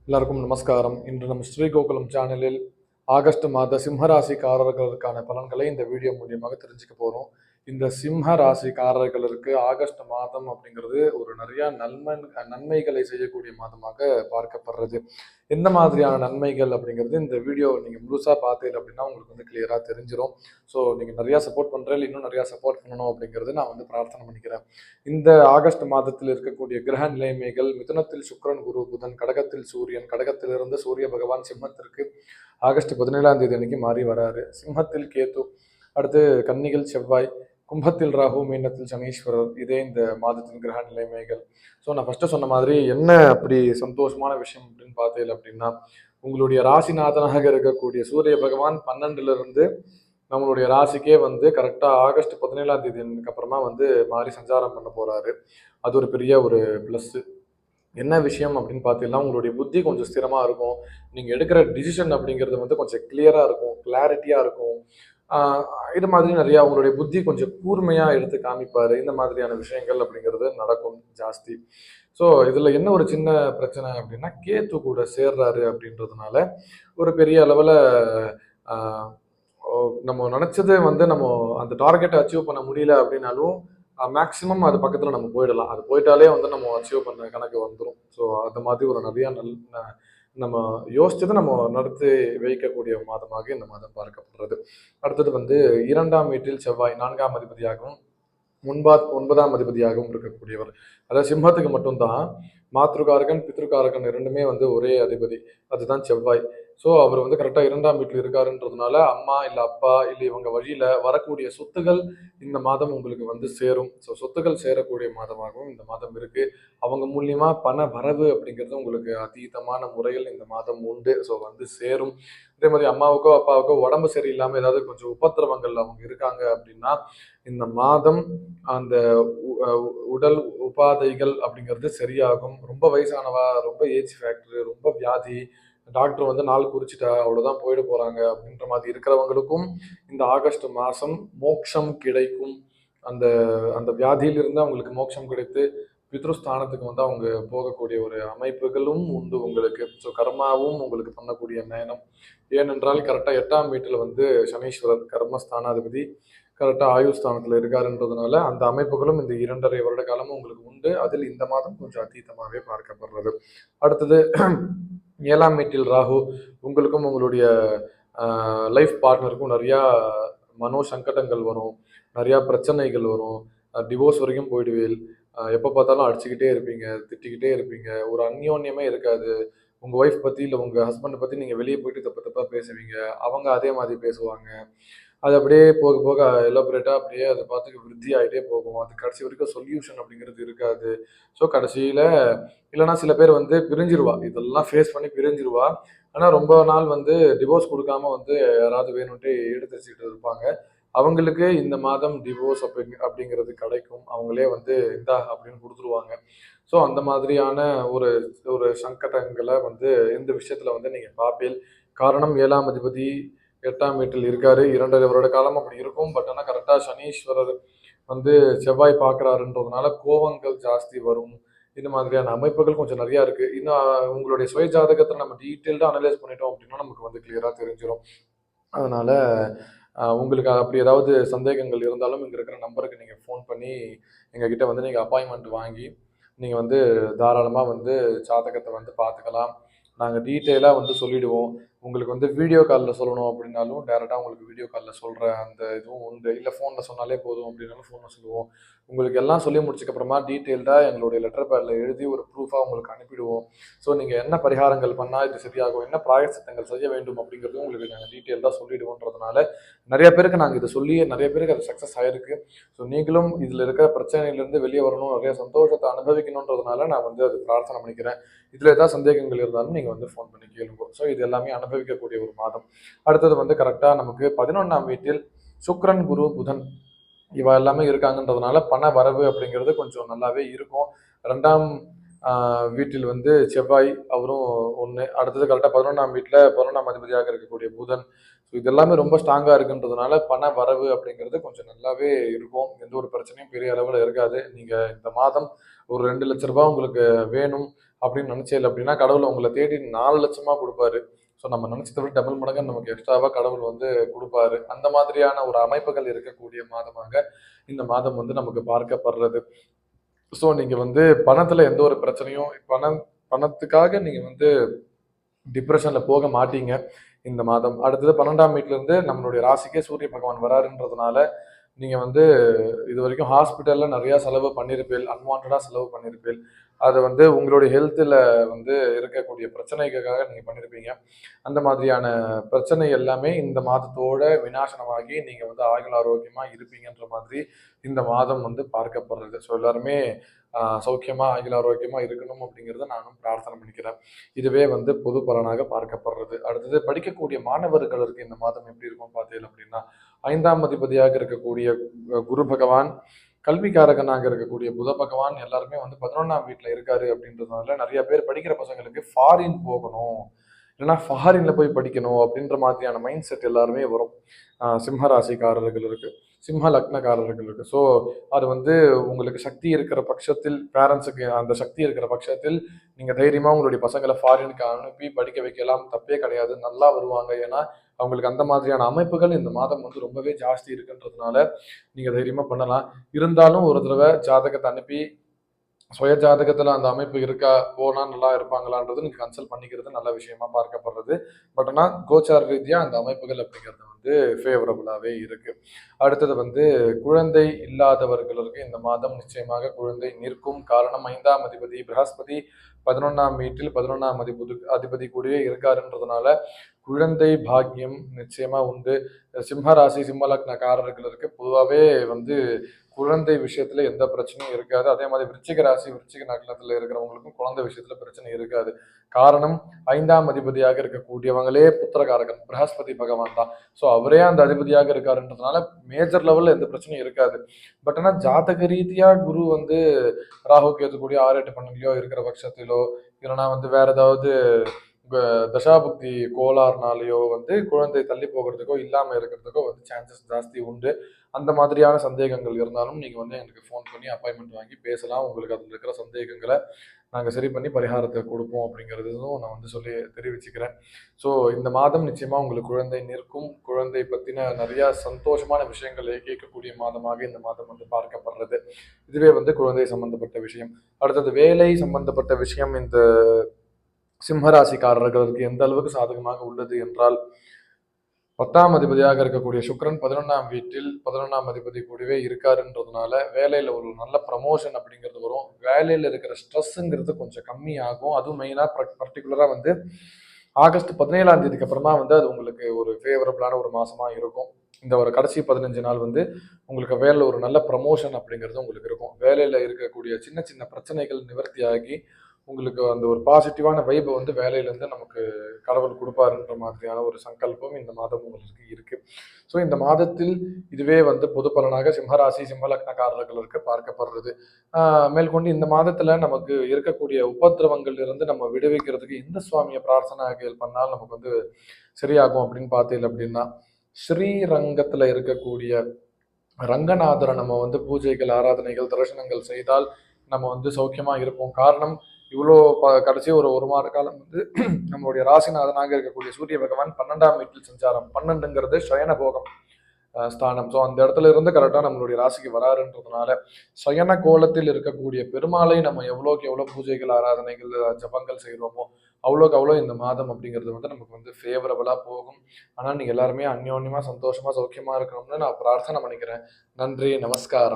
எல்லாருக்கும் நமஸ்காரம். இன்று நம் ஸ்ரீகோகுலம் சேனலில் ஆகஸ்ட் மாத சிம்ம ராசிக்காரர்களுக்கான பலன்களை இந்த வீடியோ மூலியமாக தெரிஞ்சுக்க போறோம். இந்த சிம்ம ராசிக்காரர்களுக்கு ஆகஸ்ட் மாதம் அப்படிங்கிறது ஒரு நிறைய நன்மைகளை செய்யக்கூடிய மாதமாக பார்க்கப்படுறது. எந்த மாதிரியான நன்மைகள் அப்படிங்கிறது இந்த வீடியோ நீங்க முழுசா பார்த்தீங்க அப்படின்னா உங்களுக்கு வந்து கிளியரா தெரிஞ்சிடும். ஸோ நீங்க நிறைய சப்போர்ட் பண்றேன், இன்னும் நிறைய சப்போர்ட் பண்ணணும் அப்படிங்கிறது நான் வந்து பிரார்த்தனை பண்ணிக்கிறேன். இந்த ஆகஸ்ட் மாதத்தில் இருக்கக்கூடிய கிரக நிலைமைகள்: மிதுனத்தில் சுக்கிரன், குரு, புதன்; கடகத்தில் சூரியன். கடகத்திலிருந்து சூரிய பகவான் சிம்மத்திற்கு ஆகஸ்ட் 17ஆம் தேதி அன்னைக்கு மாறி வராரு. சிம்மத்தில் கேது, அடுத்து கன்னியில் செவ்வாய், கும்பத்தில் ராகு, மீனத்தில் சனீஸ்வரர். இதே இந்த மாதத்தின் கிரக நிலைமைகள். ஸோ நான் ஃபர்ஸ்ட் சொன்ன மாதிரி என்ன அப்படி சந்தோஷமான விஷயம் அப்படின்னு பார்த்தீங்க அப்படின்னா, உங்களுடைய ராசிநாதனாக இருக்கக்கூடிய சூரிய பகவான் 12ல இருந்து நம்மளுடைய ராசிக்கே வந்து கரெக்டா ஆகஸ்ட் 17ஆம் தேதிக்கு அப்புறமா வந்து மாறி சஞ்சாரம் பண்ண போறாரு. அது ஒரு பெரிய ஒரு பிளஸ். என்ன விஷயம் அப்படின்னு பார்த்தீங்கன்னா, உங்களுடைய புத்தி கொஞ்சம் ஸ்திரமா இருக்கும். நீங்க எடுக்கிற டிசிஷன் அப்படிங்கிறது வந்து கொஞ்சம் கிளியரா இருக்கும், கிளாரிட்டியா இருக்கும். இது மாதிரி நிறைய உங்களுடைய புத்தி கொஞ்சம் கூர்மையா எடுத்து காமிப்பாரு. இந்த மாதிரியான விஷயங்கள் அப்படிங்கிறது நடக்கும் ஜாஸ்தி. ஸோ இதுல என்ன ஒரு சின்ன பிரச்சனை அப்படின்னா, கேத்து கூட சேர்றாரு அப்படின்றதுனால ஒரு பெரிய அளவுல ஆஹ் நம்ம நினைச்சது வந்து நம்ம அந்த டார்கெட்டை அச்சீவ் பண்ண முடியல அப்படின்னாலும் மேக்ஸிமம் அது பக்கத்தில் நம்ம போயிடலாம். அது போயிட்டாலே வந்து நம்ம அச்சீவ் பண்ண கணக்கு வந்துடும். ஸோ அந்த மாதிரி ஒரு நிறைய நம்ம யோசிச்சதை நம்ம நடத்தி வைக்கக்கூடிய மாதமாக இந்த மாதம் பார்க்கப்படுறது. அடுத்தது வந்து 2ஆம் வீட்டில் செவ்வாய் 4ஆம் அதிபதியாகவும் 9ஆம் அதிபதியாகவும் இருக்கக்கூடியவர். அதாவது சிம்மத்துக்கு மட்டும்தான் மாத்ருகாரகன், பித்ருகாரகன் இரண்டுமே வந்து ஒரே அதிபதி. அதுதான் செவ்வாய். ஸோ அவர் வந்து கரெக்டாக 2ஆம் வீட்டில் இருக்காருன்றதுனால அம்மா இல்லை அப்பா இல்லை இவங்க வழியில் வரக்கூடிய சொத்துகள் இந்த மாதம் உங்களுக்கு வந்து சேரும். ஸோ சொத்துக்கள் சேரக்கூடிய மாதமாகவும் இந்த மாதம் இருக்கு. அவங்க மூலியமா பண வரவு அப்படிங்கிறது உங்களுக்கு அதீதமான முறையில் இந்த மாதம் உண்டு. ஸோ வந்து சேரும். அதே மாதிரி அம்மாவுக்கோ அப்பாவுக்கோ உடம்பு சரியில்லாமல் ஏதாவது கொஞ்சம் உபத்திரவங்கள் அவங்க இருக்காங்க அப்படின்னா இந்த மாதம் அந்த உடல் உபாதைகள் அப்படிங்கிறது சரியாகும். ரொம்ப வயசானவா, ரொம்ப ஏஜ் ஃபேக்டர், ரொம்ப வியாதி, டாக்டர் வந்து நாள் குறிச்சிட்டா அவ்வளோதான் போயிட போறாங்க அப்படின்ற மாதிரி இருக்கிறவங்களுக்கும் இந்த ஆகஸ்ட் மாதம் மோட்சம் கிடைக்கும். அந்த அந்த வியாதியிலிருந்து அவங்களுக்கு மோட்சம் கிடைத்து பித்ருஸ்தானத்துக்கு வந்து அவங்க போகக்கூடிய ஒரு அமைப்புகளும் உண்டு உங்களுக்கு. ஸோ கர்மாவும் உங்களுக்கு பண்ணக்கூடிய நேரம். ஏனென்றால் கரெக்டாக 8ஆம் வீட்டில் வந்து சனீஸ்வரர் கர்மஸ்தானாதிபதி கரெக்டாக ஆயுஸ்தானத்தில் இருக்காருன்றதுனால அந்த அமைப்புகளும் இந்த 2.5 வருட காலமும் உங்களுக்கு உண்டு. அதில் இந்த மாதம் கொஞ்சம் அதீதமாகவே பார்க்கப்படுறது. அடுத்தது 7ஆம் வீட்டில் ராகு. உங்களுக்கும் உங்களுடைய லைஃப் பார்ட்னருக்கும் நிறையா மனோ சங்கடங்கள் வரும், நிறையா பிரச்சனைகள் வரும், டிவோர்ஸ் வரைக்கும் போயிடுவீள். எப்போ பார்த்தாலும் அடிச்சுக்கிட்டே இருப்பீங்க, திட்டிக்கிட்டே இருப்பீங்க, ஒரு அந்யோன்யமே இருக்காது. உங்கள் ஒய்ஃப் பற்றி இல்லை உங்கள் ஹஸ்பண்டை பற்றி நீங்கள் வெளியே போயிட்டு தப்பு தப்பாக பேசுவீங்க, அவங்க அதே மாதிரி பேசுவாங்க. அது அப்படியே போக போக எலாபரேட்டாக அப்படியே அதை பார்த்து விருத்தி ஆகிட்டே போகும். அது கடைசி வரைக்கும் சொல்யூஷன் அப்படிங்கிறது இருக்காது. ஸோ கடைசியில் இல்லைனா சில பேர் வந்து பிரிஞ்சிருவா, இதெல்லாம் ஃபேஸ் பண்ணி பிரிஞ்சிருவா. ஆனால் ரொம்ப நாள் வந்து டிவோர்ஸ் கொடுக்காம வந்து யாராவது வேணும்ட்டு எடுத்து வச்சுக்கிட்டு இருப்பாங்க. அவங்களுக்கு இந்த மாதம் டிவோர்ஸ் அப்படிங்கிறது கிடைக்கும். அவங்களே வந்து இந்தா அப்படின்னு கொடுத்துருவாங்க. ஸோ அந்த மாதிரியான ஒரு ஒரு சங்கடங்களை வந்து இந்த விஷயத்தில் வந்து நீங்கள் பார்ப்பீள். காரணம் 7ஆம் அதிபதி 8ஆம் வீட்டில் இருக்காரு. 2.5 வருட காலம் அப்படி இருக்கும். பட் ஆனால் கரெக்டாக சனீஸ்வரர் வந்து செவ்வாய் பார்க்குறாருன்றதுனால கோவங்கள் ஜாஸ்தி வரும். இந்த மாதிரியான அமைப்புகள் கொஞ்சம் நிறையா இருக்குது. இன்னும் உங்களுடைய சுய ஜாதகத்தை நம்ம டீட்டெயில்டாக அனலைஸ் பண்ணிட்டோம் அப்படின்னா நமக்கு வந்து கிளியராக தெரிஞ்சிடும். அதனால் உங்களுக்கு அப்படி ஏதாவது சந்தேகங்கள் இருந்தாலும் இங்கே இருக்கிற நம்பருக்கு நீங்கள் ஃபோன் பண்ணி எங்ககிட்ட வந்து நீங்கள் அப்பாயின்மெண்ட் வாங்கி நீங்கள் வந்து தாராளமாக வந்து ஜாதகத்தை வந்து பார்த்துக்கலாம். நாங்கள் டீட்டெயிலாக வந்து சொல்லிவிடுவோம். உங்களுக்கு வந்து வீடியோ காலில் சொல்லணும் அப்படின்னாலும் டேரெக்டாக உங்களுக்கு வீடியோ காலில் சொல்கிற அந்த இதுவும் உண்டு. இல்லை ஃபோனில் சொன்னாலே போதும் அப்படின்னாலும் ஃபோனில் சொல்லுவோம். உங்களுக்கு எல்லாம் சொல்லி முடிச்சக்கப்புறமா டீட்டெயில்டாக எங்களுடைய லெட்டர் பேடில் எழுதி ஒரு ப்ரூஃபாக உங்களுக்கு அனுப்பிடுவோம். ஸோ நீங்கள் என்ன பரிகாரங்கள் பண்ணால் இது சரியாகும், என்ன பிராயச்சித்தங்கள் செய்ய வேண்டும் அப்படிங்கிறதும் உங்களுக்கு நாங்கள் டீட்டெயில்டாக சொல்லிவிடுவோன்றதுனால நிறைய பேருக்கு நாங்கள் இதை சொல்லி நிறைய பேருக்கு அது சக்ஸஸ் ஆகிருக்கு. ஸோ நீங்களும் இதில் இருக்கிற பிரச்சனையிலேருந்து வெளியே வரணும், நிறைய சந்தோஷத்தை அனுபவிக்கணுன்றதுனால நான் வந்து அது பிரார்த்தனை பண்ணிக்கிறேன். இதில் ஏதாவது சந்தேகங்கள் இருந்தாலும் நீங்கள் வந்து ஃபோன் பண்ணி கேளுங்க. ஸோ இது எல்லாமே அனுபவிக்கக்கூடிய ஒரு மாதம். அடுத்தது வந்து கரெக்டாக நமக்கு 11ஆம் வீட்டில் சுக்கிரன், குரு, புதன் இவ எல்லாமே இருக்காங்கன்றதுனால பண வரவு அப்படிங்கிறது கொஞ்சம் நல்லாவே இருக்கும். 2ஆம் வீட்டில் வந்து செவ்வாய் அவரும் ஒன்று. அடுத்தது கரெக்டாக 11ஆம் வீட்டில் 11ஆம் அதிபதியாக இருக்கக்கூடிய புதன். ஸோ இது எல்லாமே ரொம்ப ஸ்ட்ராங்காக இருக்குன்றதுனால பண வரவு அப்படிங்கிறது கொஞ்சம் நல்லாவே இருக்கும். எந்த ஒரு பிரச்சனையும் பெரிய அளவில் இருக்காது. நீங்கள் இந்த மாதம் ஒரு 2 லட்ச ரூபாய் உங்களுக்கு வேணும் அப்படின்னு நினைச்சேன் அப்படின்னா கடவுள் உங்களை தேடி 4 லட்சமா கொடுப்பாரு. ஸோ நம்ம நினைச்சதை விட டபுள் மடங்கு நமக்கு எக்ஸ்ட்ராவா கடவுள் வந்து கொடுப்பாரு. அந்த மாதிரியான ஒரு அமைப்புகள் இருக்கக்கூடிய மாதமாக இந்த மாதம் வந்து நமக்கு பார்க்கப்படுறது. ஸோ நீங்க வந்து பணத்துல எந்த ஒரு பிரச்சனையும் பணத்துக்காக நீங்க வந்து டிப்ரெஷன்ல போக மாட்டீங்க இந்த மாதம். அடுத்தது 12ஆம் வீட்ல இருந்து நம்மளுடைய ராசிக்கே சூரிய பகவான் வராருன்றதுனால நீங்க வந்து இது வரைக்கும் ஹாஸ்பிட்டல்ல நிறைய செலவு பண்ணியிருப்பீள், அன்வான்டா செலவு பண்ணியிருப்பீள். அது வந்து உங்களுடைய ஹெல்த்தில் வந்து இருக்கக்கூடிய பிரச்சனைக்காக நீங்க பண்ணியிருப்பீங்க. அந்த மாதிரியான பிரச்சனை எல்லாமே இந்த மாதத்தோட விநாசனமாகி நீங்க வந்து ஆயுள் ஆரோக்கியமா இருப்பீங்கன்ற மாதிரி இந்த மாதம் வந்து பார்க்கப்படுறது. ஸோ எல்லாருமே சௌக்கியமா ஆயுள் ஆரோக்கியமா இருக்கணும் அப்படிங்கிறத நானும் பிரார்த்தனை பண்ணிக்கிறேன். இதுவே வந்து பொது பலனாக பார்க்கப்படுறது. அடுத்தது படிக்கக்கூடிய மாணவர்களுக்கு இந்த மாதம் எப்படி இருக்கும் பார்த்தீங்க அப்படின்னா 5ஆம் அதிபதியாக இருக்கக்கூடிய குரு பகவான், கல்விக்காரகனாக இருக்கக்கூடிய புத பகவான் எல்லாருமே வந்து 11ஆம் வீட்டுல இருக்காரு அப்படின்றதுனால நிறைய பேர் படிக்கிற பசங்களுக்கு ஃபாரின் போகணும், இல்லைன்னா ஃபாரின்ல போய் படிக்கணும் அப்படின்ற மாதிரியான மைண்ட் செட் எல்லாருமே வரும். சிம்ம ராசிக்காரர்கள் இருக்கு, சிம்ம லக்னக்காரர்கள் இருக்கு. ஸோ அது வந்து உங்களுக்கு சக்தி இருக்கிற பட்சத்தில், பேரண்ட்ஸுக்கு அந்த சக்தி இருக்கிற பட்சத்தில் நீங்க தைரியமா உங்களுடைய பசங்களை ஃபாரினுக்கு அனுப்பி படிக்க வைக்கலாம், தப்பே கிடையாது, நல்லா வருவாங்க. ஏன்னா அவங்களுக்கு அந்த மாதிரியான அமைப்புகள் இந்த மாதம் வந்து ரொம்பவே ஜாஸ்தி இருக்குன்றதுனால நீங்க தைரியமா பண்ணலாம். இருந்தாலும் ஒரு தடவை ஜாதகத்தை அனுப்பி சுய ஜாதகத்துல அந்த அமைப்பு இருக்கா, போனா நல்லா இருப்பாங்களான்றது நீங்க கன்சல்ட் பண்ணிக்கிறது நல்ல விஷயமா பார்க்கப்படுறது. பட் ஆனால் கோச்சார ரீதியா அந்த அமைப்புகள் அப்படிங்கிறது வந்து ஃபேவரபுளாவே இருக்கு. அடுத்தது வந்து குழந்தை இல்லாதவர்களுக்கு இந்த மாதம் நிச்சயமாக குழந்தை நிற்கும். காரணம் 5ஆம் அதிபதி பிரகஸ்பதி 11ஆம் வீட்டில் 11ஆம் அதிபதி கூடவே இருக்காருன்றதுனால குழந்தை பாக்கியம் நிச்சயமா உண்டு. சிம்ம ராசி சிம்ம லக்னக்காரர்களுக்கு பொதுவாகவே வந்து குழந்தை விஷயத்துல எந்த பிரச்சனையும் இருக்காது. அதே மாதிரி விருச்சிக ராசி விருச்சிக நகரத்துல இருக்கிறவங்களுக்கும் குழந்தை விஷயத்துல பிரச்சனை இருக்காது. காரணம் 5ஆம் அதிபதியாக இருக்கக்கூடியவங்களே புத்திரகாரகன் பிரகஸ்பதி பகவான் தான். ஸோ அவரே அந்த அதிபதியாக இருக்காருன்றதுனால மேஜர் லெவல்ல எந்த பிரச்சனையும் இருக்காது. பட் ஆனால் ஜாதக ரீதியா குரு வந்து ராகு கேது கூடிய 6, 8, 12 இருக்கிற பட்சத்திலோ, இல்லைன்னா வந்து வேற ஏதாவது தசாபுக்தி கோளாறுனாலேயோ வந்து குழந்தை தள்ளி போகிறதுக்கோ இல்லாமல் இருக்கிறதுக்கோ வந்து சான்சஸ் ஜாஸ்தி உண்டு. அந்த மாதிரியான சந்தேகங்கள் இருந்தாலும் நீங்கள் வந்து எனக்கு ஃபோன் பண்ணி அப்பாயின்மெண்ட் வாங்கி பேசலாம். உங்களுக்கு அதில் இருக்கிற சந்தேகங்களை நாங்கள் சரி பண்ணி பரிகாரத்தை கொடுப்போம் அப்படிங்கிறதும் நான் வந்து தெரிவிச்சுக்கிறேன். ஸோ இந்த மாதம் நிச்சயமாக உங்களுக்கு குழந்தை நிற்கும். குழந்தை பற்றின நிறையா சந்தோஷமான விஷயங்களை கேட்கக்கூடிய மாதமாக இந்த மாதம் வந்து பார்க்கப்படுறது. இதுவே வந்து குழந்தை சம்பந்தப்பட்ட விஷயம். அடுத்தது வேலை சம்பந்தப்பட்ட விஷயம். இந்த சிம்மராசிக்காரர்களுக்கு எந்த அளவுக்கு சாதகமாக உள்ளது என்றால் 10ஆம் அதிபதியாக இருக்கக்கூடிய சுக்கிரன் 11ஆம் வீட்டில் 11ஆம் அதிபதி கூடவே இருக்காருன்றதுனால வேலையில ஒரு நல்ல ப்ரமோஷன் அப்படிங்கிறது வரும். வேலையில இருக்கிற ஸ்ட்ரெஸ்ஸுங்கிறது கொஞ்சம் கம்மியாகும். அதுவும் மெயினாக பர்டிகுலரா வந்து ஆகஸ்ட் 17ஆம் தேதிக்கு அப்புறமா வந்து அது உங்களுக்கு ஒரு ஃபேவரபிளான ஒரு மாசமா இருக்கும். இந்த ஒரு கடைசி 15 நாள் வந்து உங்களுக்கு வேலையில் ஒரு நல்ல ப்ரமோஷன் அப்படிங்கிறது உங்களுக்கு இருக்கும். வேலையில இருக்கக்கூடிய சின்ன சின்ன பிரச்சனைகள் நிவர்த்தியாகி உங்களுக்கு அந்த ஒரு பாசிட்டிவான வைப்பை வந்து வேலையிலேருந்து நமக்கு கடவுள் கொடுப்பாருன்ற மாதிரியான ஒரு சங்கல்பம் இந்த மாதம் உங்களுக்கு இருக்கு. ஸோ இந்த மாதத்தில் இதுவே வந்து பொது பலனாக சிம்மராசி சிம்ம லக்னக்காரர்களுக்கு பார்க்கப்படுறது. மேற்கொண்டு இந்த மாதத்துல நமக்கு இருக்கக்கூடிய உபத்திரவங்கள் இருந்து நம்ம விடுவிக்கிறதுக்கு எந்த சுவாமியை பிரார்த்தனைகள் பண்ணால் நமக்கு வந்து சரியாகும் அப்படின்னு பார்த்தீங்க அப்படின்னா ஸ்ரீரங்கத்துல இருக்கக்கூடிய ரங்கநாதரை நம்ம வந்து பூஜைகள் ஆராதனைகள் தரிசனங்கள் செய்தால் நம்ம வந்து சௌக்கியமா இருப்போம். காரணம் இவ்வளோ கடைசி ஒரு மாத காலம் வந்து நம்மளுடைய ராசிநாதனாக இருக்கக்கூடிய சூரிய பகவான் 12ஆம் வீட்டில் சஞ்சாரம். 12ங்கிறது சயன போகம் ஸ்தானம். ஸோ அந்த இடத்துல இருந்து கரெக்டாக நம்மளுடைய ராசிக்கு வராருன்றதுனால சயன கோலத்தில் இருக்கக்கூடிய பெருமாளை நம்ம எவ்வளோக்கு எவ்வளோ பூஜைகள் ஆராதனைகள் ஜபங்கள் செய்கிறோமோ அவ்வளோக்கு அவ்வளோ இந்த மாதம் அப்படிங்கிறது வந்து நமக்கு வந்து ஃபேவரபுளாக போகும். ஆனால் நீங்கள் எல்லாருமே அந்யோன்யமாக சந்தோஷமாக சௌக்கியமாக இருக்கணும்னு நான் பிரார்த்தனை பண்ணிக்கிறேன். நன்றி, நமஸ்காரம்.